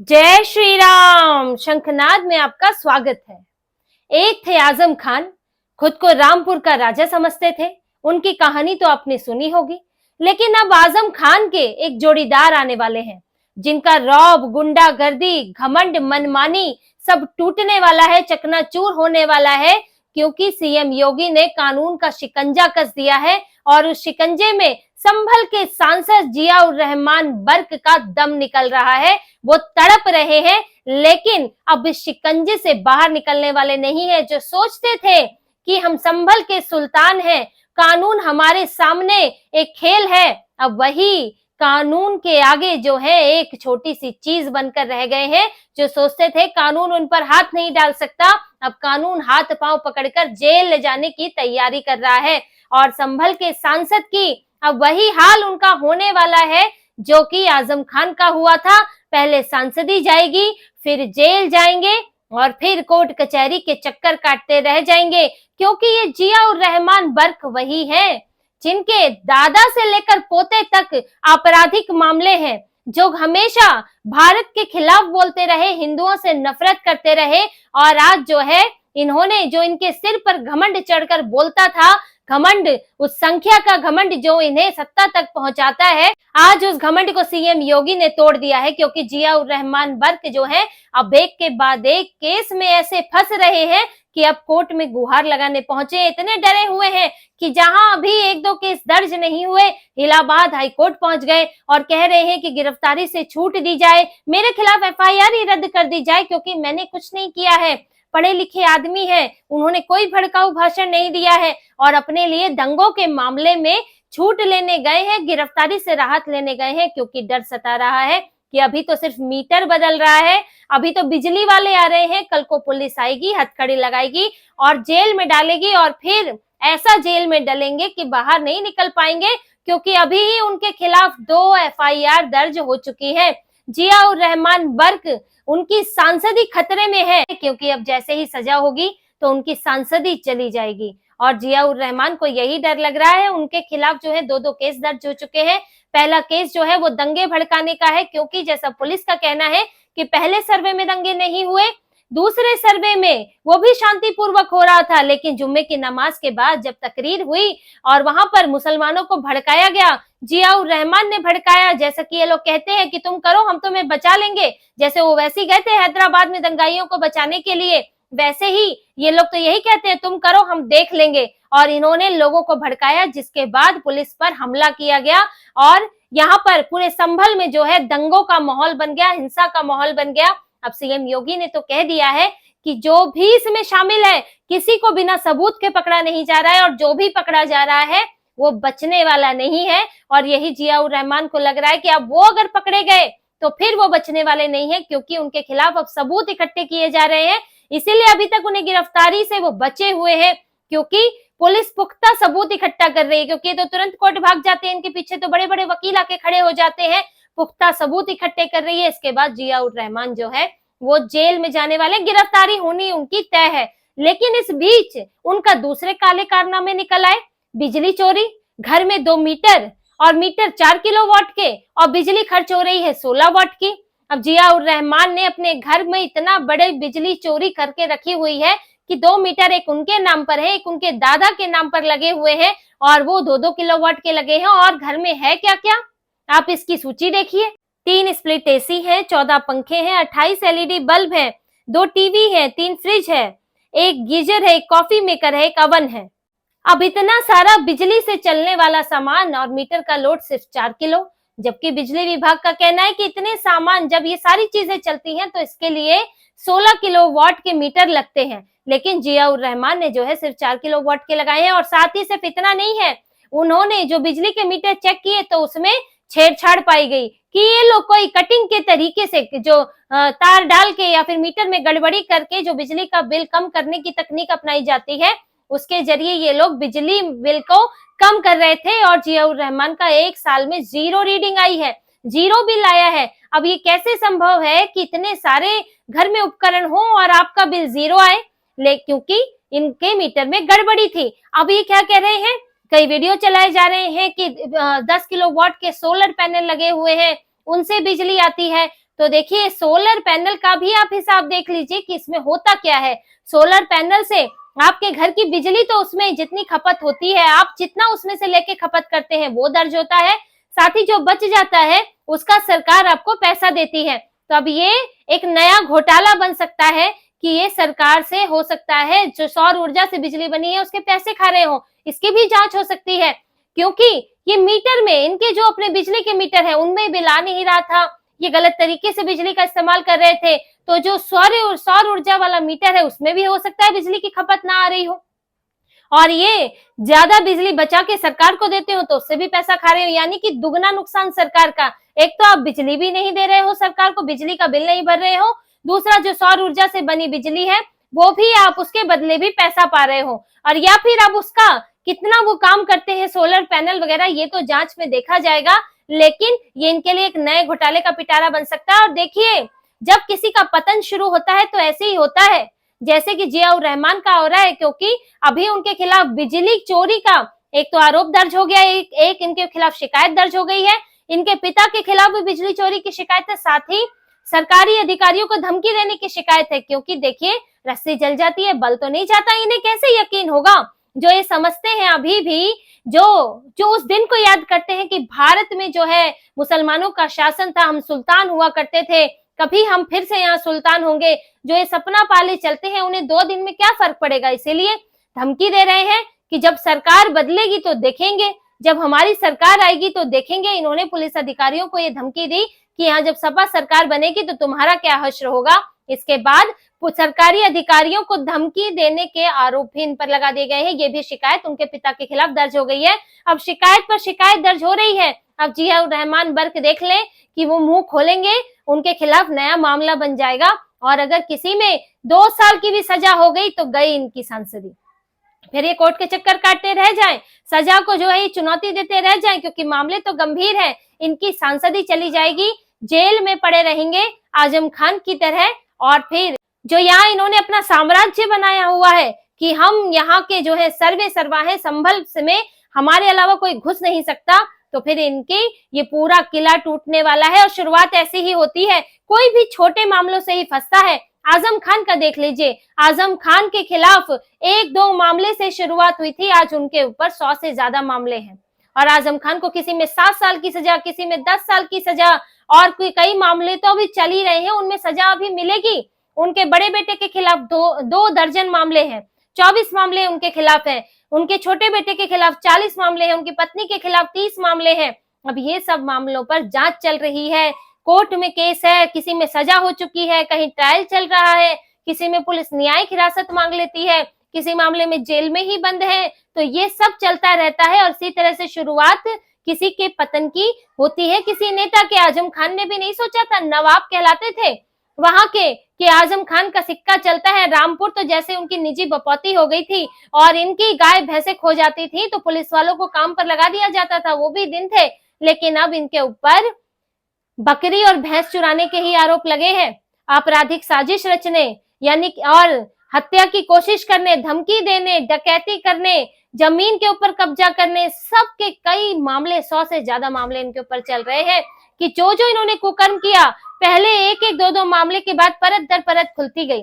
जय श्री राम। शंखनाद में आपका स्वागत है। एक थे आजम खान, खुद को रामपुर का राजा समझते थे। उनकी कहानी तो आपने सुनी होगी, लेकिन अब आजम खान के एक जोड़ीदार आने वाले हैं, जिनका रौब, गुंडागर्दी, घमंड, मनमानी सब टूटने वाला है, चकनाचूर होने वाला है, क्योंकि सीएम योगी ने कानून का शिकंजा कस दिया है और उस शिकंजे में संभल के सांसद जियाउर रहमान बर्क का दम निकल रहा है। वो तड़प रहे हैं, लेकिन अब इस शिकंजे से बाहर निकलने वाले नहीं है। जो सोचते थे कि हम संभल के सुल्तान हैं, कानून हमारे सामने एक खेल है, अब वही कानून के आगे जो है एक छोटी सी चीज बनकर रह गए हैं। जो सोचते थे कानून उन पर हाथ नहीं डाल सकता, अब कानून हाथ पांव पकड़कर जेल ले जाने की तैयारी कर रहा है। और संभल के सांसद की अब वही हाल उनका होने वाला है जो कि आजम खान का हुआ था। पहले सांसदी जाएगी, फिर जेल जाएंगे और फिर कोर्ट कचहरी के चक्कर काटते रह जाएंगे, क्योंकि ये जियाउर रहमान बर्क वही है जिनके दादा से लेकर पोते तक आपराधिक मामले हैं, जो हमेशा भारत के खिलाफ बोलते रहे, हिंदुओं से नफरत करते रहे। और आज जो है इन्होंने जो इनके सिर पर घमंड चढ़कर बोलता था, घमंड, उस संख्या का घमंड जो इन्हें सत्ता तक पहुंचाता है, आज उस घमंड को सीएम योगी ने तोड़ दिया है। क्योंकि जियाउर रहमान बर्क जो है अब एक के बाद एक केस में ऐसे फंस रहे हैं कि अब कोर्ट में गुहार लगाने पहुंचे। इतने डरे हुए हैं कि जहां अभी एक दो केस दर्ज नहीं हुए, इलाहाबाद हाईकोर्ट पहुंच गए और कह रहे हैं कि गिरफ्तारी से छूट दी जाए, मेरे खिलाफ एफआईआर ही रद्द कर दी जाए, क्योंकि मैंने कुछ नहीं किया है। पढ़े लिखे आदमी है, उन्होंने कोई भड़काऊ भाषण नहीं दिया है और अपने लिए दंगों के मामले में छूट लेने गए हैं, गिरफ्तारी से राहत लेने गए हैं, क्योंकि डर सता रहा है कि अभी तो सिर्फ मीटर बदल रहा है, अभी तो बिजली वाले आ रहे हैं, कल को पुलिस आएगी, हथकड़ी लगाएगी और जेल में डालेगी, और फिर ऐसा जेल में डालेंगे कि बाहर नहीं निकल पाएंगे, क्योंकि अभी ही उनके खिलाफ 2 एफआईआर दर्ज हो चुकी है। जियाउर रहमान बर्क, उनकी सांसदी खतरे में है, क्योंकि अब जैसे ही सजा होगी तो उनकी सांसदी चली जाएगी। और जियाउर रहमान को यही डर लग रहा है। उनके खिलाफ जो है 2 केस दर्ज हो चुके हैं। पहला केस जो है वो दंगे भड़काने का है, क्योंकि जैसा पुलिस का कहना है कि पहले सर्वे में दंगे नहीं हुए, दूसरे सर्वे में वो भी शांतिपूर्वक हो रहा था, लेकिन जुम्मे की नमाज के बाद जब तकरीर हुई और वहां पर मुसलमानों को भड़काया गया, जियाउर रहमान ने भड़काया। जैसा कि ये लोग कहते हैं कि तुम करो, हम तुम्हें बचा लेंगे, जैसे वो वैसे ही गए थे हैदराबाद में दंगाइयों को बचाने के लिए, वैसे ही ये लोग तो यही कहते हैं, तुम करो, हम देख लेंगे। और इन्होंने लोगों को भड़काया, जिसके बाद पुलिस पर हमला किया गया और यहाँ पर पूरे संभल में जो है दंगों का माहौल बन गया, हिंसा का माहौल बन गया। अब सीएम योगी ने तो कह दिया है कि जो भी इसमें शामिल है, किसी को बिना सबूत के पकड़ा नहीं जा रहा है, और जो भी पकड़ा जा रहा है वो बचने वाला नहीं है। और यही जियाउर रहमान को लग रहा है कि अब वो अगर पकड़े गए तो फिर वो बचने वाले नहीं है, क्योंकि उनके खिलाफ अब सबूत इकट्ठे किए जा रहे हैं। इसीलिए अभी तक उन्हें गिरफ्तारी से वो बचे हुए हैं, क्योंकि पुलिस पुख्ता सबूत इकट्ठा कर रही है। क्योंकि ये तो तुरंत कोर्ट भाग जाते हैं, इनके पीछे तो बड़े बड़े वकील आके खड़े हो जाते हैं, पुख्ता सबूत इकट्ठे कर रही है। इसके बाद जियाउर रहमान जो है वो जेल में जाने वाले, गिरफ्तारी होनी उनकी तय है। लेकिन इस बीच उनका दूसरे काले कारनामे निकल आए। बिजली चोरी, घर में 2 मीटर और मीटर 4 किलोवाट के, और बिजली खर्च हो रही है 16 वाट की। अब जियाउर रहमान ने अपने घर में इतना बड़े बिजली चोरी करके रखी हुई है कि 2 मीटर एक उनके नाम पर है, एक उनके दादा के नाम पर लगे हुए हैं, और वो 2-2 किलोवाट के लगे हैं। और घर में है क्या क्या, आप इसकी सूची देखिए। 3 स्प्लिट एसी है, 14 पंखे हैं, 28 एलईडी बल्ब है, 2 टीवी है, 3 फ्रिज है, एक गीजर है, एक कॉफी मेकर है, एक अवन है। अब इतना सारा बिजली से चलने वाला सामान और मीटर का लोड सिर्फ 4 किलो, जबकि बिजली विभाग का कहना है कि इतने सामान, जब ये सारी चीजें चलती हैं तो इसके लिए 16 किलोवाट के मीटर लगते हैं। लेकिन जियाउर रहमान ने जो है सिर्फ 4 किलोवाट के लगाए हैं। और साथ ही सिर्फ इतना नहीं है, उन्होंने जो बिजली के मीटर चेक किए तो उसमें छेड़छाड़ पाई गई कि ये लोग कोई कटिंग के तरीके से जो तार डाल के या फिर मीटर में गड़बड़ी करके जो बिजली का बिल कम करने की तकनीक अपनाई जाती है, उसके जरिए ये लोग बिजली बिल को कम कर रहे थे। और जियाउर रहमान का 1 साल में 0 रीडिंग आई है, 0 बिल आया है। अब ये कैसे संभव है कि इतने सारे घर में उपकरण हो और आपका बिल 0 आए? क्योंकि इनके मीटर में गड़बड़ी थी। अब ये क्या कह रहे हैं, कई वीडियो चलाए जा रहे हैं कि 10 किलोवाट के सोलर पैनल लगे हुए हैं, उनसे बिजली आती है। तो देखिए सोलर पैनल का भी आप हिसाब देख लीजिए कि इसमें होता क्या है। सोलर पैनल से आपके घर की बिजली तो उसमें जितनी खपत होती है, आप जितना उसमें से लेके खपत करते हैं वो दर्ज होता है, साथ ही जो बच जाता है उसका सरकार आपको पैसा देती है। तो अब ये एक नया घोटाला बन सकता है कि ये सरकार से हो सकता है जो सौर ऊर्जा से बिजली बनी है उसके पैसे खा रहे हो, इसकी भी जांच हो सकती है। क्योंकि ये मीटर में, इनके जो अपने बिजली के मीटर है उनमें बिल आ नहीं रहा था, ये गलत तरीके से बिजली का इस्तेमाल कर रहे थे। तो जो सौर ऊर्जा वाला मीटर है उसमें भी हो सकता है बिजली की खपत ना आ रही हो, और ये ज्यादा बिजली बचा के सरकार को देते हो तो उससे भी पैसा खा रहे हो, यानी कि दुगना नुकसान सरकार का। एक तो आप बिजली भी नहीं दे रहे हो सरकार को, बिजली का बिल नहीं भर रहे हो, दूसरा जो सौर ऊर्जा से बनी बिजली है वो भी आप उसके बदले भी पैसा पा रहे हो। और या फिर अब उसका कितना वो काम करते हैं सोलर पैनल वगैरह, ये तो जांच में देखा जाएगा, लेकिन ये इनके लिए एक नए घोटाले का पिटारा बन सकता है। और देखिए जब किसी का पतन शुरू होता है तो ऐसे ही होता है जैसे कि जियाउर रहमान का हो रहा है, क्योंकि अभी उनके खिलाफ बिजली चोरी का एक तो आरोप दर्ज हो गया, एक इनके खिलाफ शिकायत दर्ज हो गई है, इनके पिता के खिलाफ भी बिजली चोरी की शिकायत है, साथ ही सरकारी अधिकारियों को धमकी देने की शिकायत है। क्योंकि देखिए रस्सी जल जाती है, बल तो नहीं जाता, इन्हें कैसे यकीन होगा जो ये समझते हैं अभी भी, जो उस दिन को याद करते हैं कि भारत में जो है मुसलमानों का शासन था, हम सुल्तान हुआ करते थे, कभी हम फिर से यहाँ सुल्तान होंगे, जो ये सपना पाले चलते हैं उन्हें 2 दिन में क्या फर्क पड़ेगा। इसीलिए धमकी दे रहे हैं कि जब सरकार बदलेगी तो देखेंगे, जब हमारी सरकार आएगी तो देखेंगे। इन्होंने पुलिस अधिकारियों को ये धमकी दी कि यहाँ जब सपा सरकार बनेगी तो तुम्हारा क्या हश्र होगा। इसके बाद सरकारी अधिकारियों को धमकी देने के आरोप भी इन पर लगा दिए गए हैं। ये भी शिकायत उनके पिता के खिलाफ दर्ज हो गई है। अब शिकायत पर शिकायत दर्ज हो रही है। अब जियाउर रहमान बर्क देख लें कि वो मुंह खोलेंगे, उनके खिलाफ नया मामला बन जाएगा, और अगर किसी में 2 साल की भी सजा हो गई तो गई इनकी सांसदी। फिर ये कोर्ट के चक्कर काटते रह जाएं, सजा को जो है चुनौती देते रह जाएं, क्योंकि मामले तो गंभीर है, इनकी सांसदी चली जाएगी, जेल में पड़े रहेंगे आजम खान की तरह। और फिर जो यहाँ इन्होंने अपना साम्राज्य बनाया हुआ है कि हम यहाँ के जो है सर्वे सर्वा है, संभल में हमारे अलावा कोई घुस नहीं सकता, तो फिर इनके ये पूरा किला टूटने वाला है। और शुरुआत ऐसी ही होती है, कोई भी छोटे मामलों से ही फंसता है। आजम खान का देख लीजिए, आजम खान के खिलाफ 1-2 मामले से शुरुआत हुई थी, आज उनके ऊपर 100 से ज्यादा मामले हैं। और आजम खान को किसी में 7 साल की सजा, किसी में 10 साल की सजा, और कई मामले तो अभी चल ही रहे हैं, उनमें सजा अभी मिलेगी। उनके बड़े बेटे के खिलाफ 2 दर्जन मामले हैं, 24 मामले उनके खिलाफ हैं। उनके छोटे बेटे के खिलाफ 40 मामले हैं, उनकी पत्नी के खिलाफ 30 मामले हैं। अब ये सब मामलों पर जांच चल रही है, कोर्ट में केस है, किसी में सजा हो चुकी है, कहीं ट्रायल चल रहा है, किसी में पुलिस न्यायिक हिरासत मांग लेती है, किसी मामले में जेल में ही बंद है। तो ये सब चलता रहता है, और इसी तरह से शुरुआत किसी के पतन की होती है, किसी नेता के। आजम खान ने भी नहीं सोचा था, नवाब कहलाते थे वहां के, कि आजम खान का सिक्का चलता है। रामपुर तो जैसे उनकी निजी बपौती हो गई थी और इनकी गाय भैंसे खो जाती थी तो पुलिस वालों को काम पर लगा दिया जाता था, वो भी दिन थे। लेकिन अब इनके ऊपर बकरी और भैंस चुराने के ही आरोप लगे हैं, आपराधिक साजिश रचने यानी और हत्या की कोशिश करने, धमकी देने, डकैती करने, जमीन के ऊपर कब्जा करने, सब के कई मामले, 100 से ज्यादा मामले इनके ऊपर चल रहे हैं। कि जो इन्होंने कुकर्म किया, पहले 1-1, 2-2 मामले के बाद परत दर परत खुलती गई।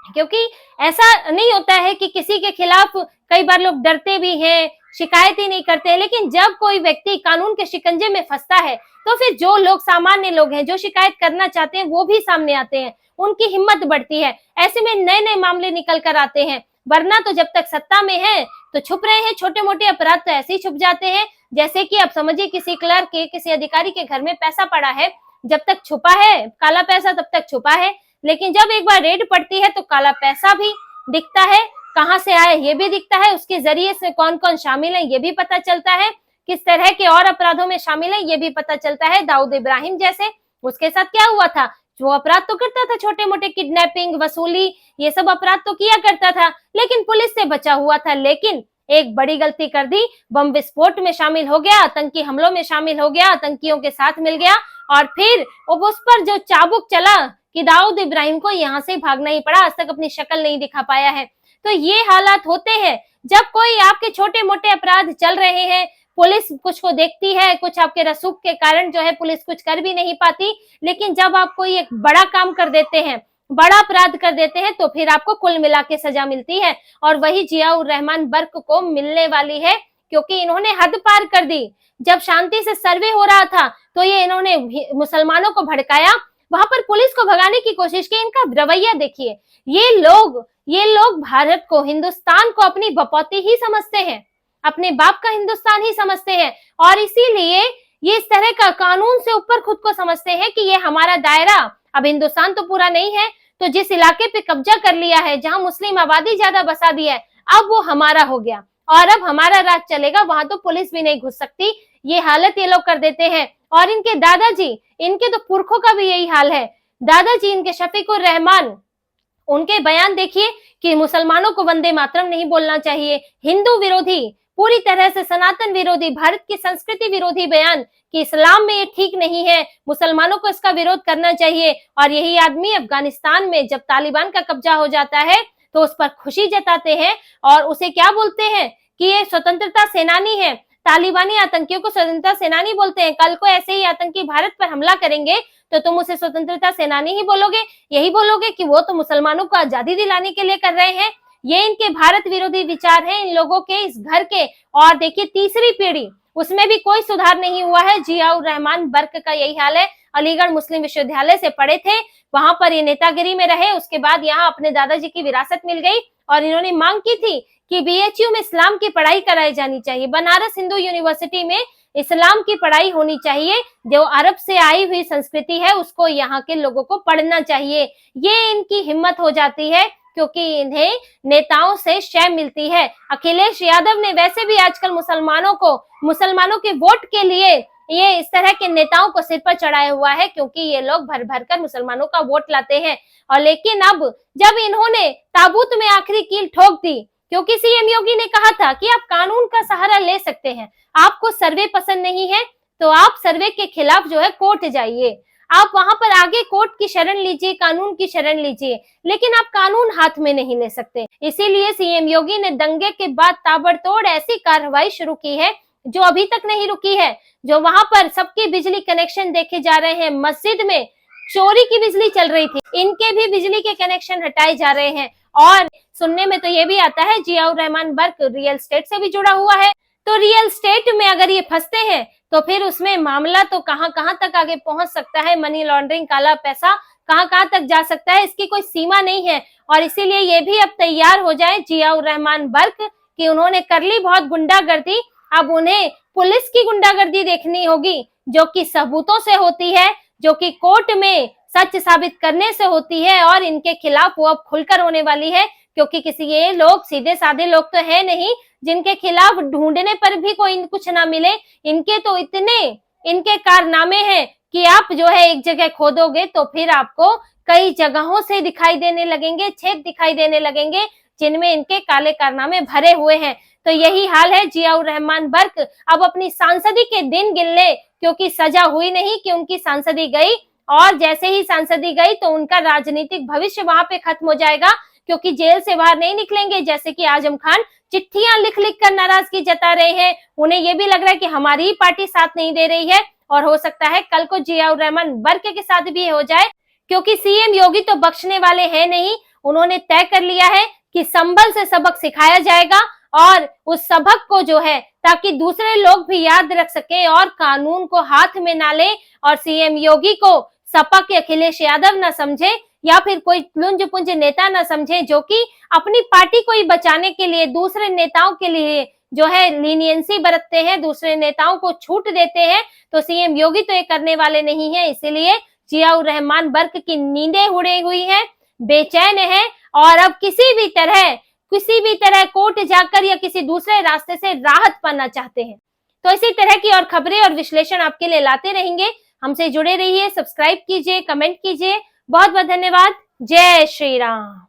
क्योंकि ऐसा नहीं होता है कि किसी के खिलाफ, कई बार लोग डरते भी हैं, शिकायत ही नहीं करते, लेकिन जब कोई व्यक्ति कानून के शिकंजे में फंसता है तो फिर जो लोग सामान्य लोग हैं, जो शिकायत करना चाहते हैं, वो भी सामने आते हैं, उनकी हिम्मत बढ़ती है, ऐसे में नए नए मामले निकल कर आते हैं। वरना तो जब तक सत्ता में है तो छुप रहे हैं, छोटे मोटे अपराध तो ऐसे ही छुप जाते हैं। जैसे कि अब समझिए किसी क्लर्क के, किसी अधिकारी के घर में पैसा पड़ा है, जब तक छुपा है काला पैसा तब तक छुपा है, लेकिन जब एक बार रेड पड़ती है तो काला पैसा भी दिखता है, कहां से आया ये भी दिखता है, उसके जरिए से कौन कौन शामिल है ये भी पता चलता है, किस तरह के और अपराधों में शामिल है ये भी पता चलता है। दाऊद इब्राहिम जैसे, उसके साथ क्या हुआ था, वो अपराध तो करता था, छोटे मोटे किडनैपिंग, वसूली, ये सब अपराध तो किया करता था, लेकिन पुलिस से बचा हुआ था। लेकिन एक बड़ी गलती कर दी, बम विस्फोट में शामिल हो गया, आतंकी हमलों में शामिल हो गया, आतंकियों के साथ मिल गया, और फिर उस पर जो चाबुक चला कि दाऊद इब्राहिम को यहाँ से भागना ही पड़ा, आज तक अपनी शक्ल नहीं दिखा पाया है। तो ये हालात होते हैं जब कोई आपके छोटे मोटे अपराध चल रहे हैं, पुलिस कुछ को देखती है, कुछ आपके रसूख के कारण जो है पुलिस कुछ कर भी नहीं पाती। लेकिन जब आप कोई एक बड़ा काम कर देते हैं, बड़ा अपराध कर देते हैं, तो फिर आपको कुल मिला के सजा मिलती है, और वही जियाउर रहमान बर्क को मिलने वाली है, क्योंकि इन्होंने हद पार कर दी। जब शांति से सर्वे हो रहा था तो ये इन्होंने मुसलमानों को भड़काया, वहां पर पुलिस को भगाने की कोशिश की। इनका रवैया देखिए, ये लोग भारत को, हिंदुस्तान को अपनी बपौती ही समझते हैं, अपने बाप का हिंदुस्तान ही समझते हैं, और इसीलिए ये इस तरह का कानून से ऊपर खुद को समझते हैं कि ये हमारा दायरा, अब हिंदुस्तान तो पूरा नहीं है, तो जिस इलाके पे कब्जा कर लिया है, जहां मुस्लिम आबादी ज्यादा बसा दी है, अब वो हमारा हो गया और अब हमारा राज चलेगा, वहां तो पुलिस भी नहीं घुस सकती। ये हालत ये लोग कर देते हैं। और इनके दादाजी, इनके तो पुरखों का भी यही हाल है। दादाजी इनके शफीकुर रहमान, उनके बयान देखिए कि मुसलमानों को वंदे मातरम नहीं बोलना चाहिए, हिंदू विरोधी, पूरी तरह से सनातन विरोधी, भारत की संस्कृति विरोधी बयान कि इस्लाम में ये ठीक नहीं है, मुसलमानों को इसका विरोध करना चाहिए। और यही आदमी अफगानिस्तान में जब तालिबान का कब्जा हो जाता है तो उस पर खुशी जताते हैं और उसे क्या बोलते हैं कि ये स्वतंत्रता सेनानी है। तालिबानी आतंकियों को स्वतंत्रता सेनानी बोलते हैं। कल को ऐसे ही आतंकी भारत पर हमला करेंगे तो तुम उसे स्वतंत्रता सेनानी ही बोलोगे, यही बोलोगे कि वो तो मुसलमानों को आजादी दिलाने के लिए कर रहे हैं। ये इनके भारत विरोधी विचार हैं इन लोगों के, इस घर के। और देखिए तीसरी पीढ़ी, उसमें भी कोई सुधार नहीं हुआ है। जियाउर रहमान बर्क का यही हाल है। अलीगढ़ मुस्लिम विश्वविद्यालय से पढ़े थे, वहां पर ये नेतागिरी में रहे, उसके बाद यहाँ अपने दादाजी की विरासत मिल गई और इन्होंने मांग की थी कि बीएचयू में इस्लाम की पढ़ाई कराई जानी चाहिए, बनारस हिंदू यूनिवर्सिटी में इस्लाम की पढ़ाई होनी चाहिए, जो अरब से आई हुई संस्कृति है उसको यहाँ के लोगों को पढ़ना चाहिए। ये इनकी हिम्मत हो जाती है क्योंकि इन्हें नेताओं से शय मिलती है। अखिलेश यादव ने वैसे भी आजकल मुसलमानों के वोट के लिए ये इस तरह के नेताओं को सिर पर चढ़ाया हुआ है, क्योंकि ये लोग भर भर कर मुसलमानों का वोट लाते हैं। और लेकिन अब जब इन्होंने ताबूत में आखिरी कील ठोक दी, क्योंकि सीएम योगी ने कहा था कि आप कानून का सहारा ले सकते हैं, आपको सर्वे पसंद नहीं है तो आप सर्वे के खिलाफ जो है कोर्ट जाइए, आप वहां पर आगे कोर्ट की शरण लीजिए, कानून की शरण लीजिए, लेकिन आप कानून हाथ में नहीं ले सकते। इसीलिए सीएम योगी ने दंगे के बाद ताबड़तोड़ ऐसी कार्रवाई शुरू की है जो अभी तक नहीं रुकी है। जो वहां पर सबके बिजली कनेक्शन देखे जा रहे हैं, मस्जिद में चोरी की बिजली चल रही थी, इनके भी बिजली के कनेक्शन हटाए जा रहे हैं। और सुनने में तो ये भी आता है जियाउर रहमान बर्क रियल एस्टेट से भी जुड़ा हुआ है, तो रियल एस्टेट में अगर ये फंसते हैं तो फिर उसमें मामला तो कहां कहां तक आगे पहुंच सकता है, मनी लॉन्ड्रिंग, काला पैसा कहां कहां तक जा सकता है, इसकी कोई सीमा नहीं है। और इसीलिए ये भी अब तैयार हो जाए जियाउर रहमान बर्क कि उन्होंने कर ली बहुत गुंडागर्दी, अब उन्हें पुलिस की गुंडागर्दी देखनी होगी, जो कि सबूतों से होती है, जो कि कोर्ट में सच साबित करने से होती है, और इनके खिलाफ वो अब खुलकर होने वाली है। क्योंकि किसी ये लोग सीधे साधे लोग तो है नहीं जिनके खिलाफ ढूंढने पर भी कोई कुछ ना मिले। इनके तो इनके कारनामे हैं कि आप जो है एक जगह खोदोगे तो फिर आपको कई जगहों से दिखाई देने लगेंगे, छेद दिखाई देने लगेंगे जिनमें इनके काले कारनामे भरे हुए हैं। तो यही हाल है जियाउर रहमान बर्क अब अपनी सांसदी के दिन गिन ले, क्योंकि सजा हुई नहीं कि उनकी सांसदी गई, और जैसे ही सांसदी गई तो उनका राजनीतिक भविष्य वहां पे खत्म हो जाएगा, क्योंकि जेल से बाहर नहीं निकलेंगे। जैसे कि आजम खान चिट्ठियां लिख लिख कर नाराजगी जता रहे हैं, उन्हें ये भी लग रहा है कि हमारी ही पार्टी साथ नहीं दे रही है, और हो सकता है कल को जियाउर रहमान बर्क के साथ भी हो जाए, क्योंकि सीएम योगी तो बख्शने वाले हैं नहीं। उन्होंने तय कर लिया है कि संभल से सबक सिखाया जाएगा, और उस सबक को जो है ताकि दूसरे लोग भी याद रख सके और कानून को हाथ में ना ले, और सीएम योगी को सपा के अखिलेश यादव ना समझे या फिर कोई लुंज पुंज नेता ना समझे, जो कि अपनी पार्टी को ही बचाने के लिए दूसरे नेताओं के लिए जो है लीनियंसी बरतते हैं, दूसरे नेताओं को छूट देते हैं। तो सीएम योगी तो ये करने वाले नहीं है। इसीलिए जियाउर रहमान बर्क की नींदें उड़ी हुई हैं, बेचैन है, और अब किसी भी तरह कोर्ट जाकर या किसी दूसरे रास्ते से राहत पाना चाहते हैं। तो इसी तरह की और खबरें और विश्लेषण आपके लिए लाते रहेंगे। हमसे जुड़े रहिए, सब्सक्राइब कीजिए, कमेंट कीजिए। बहुत बहुत धन्यवाद। जय श्री राम।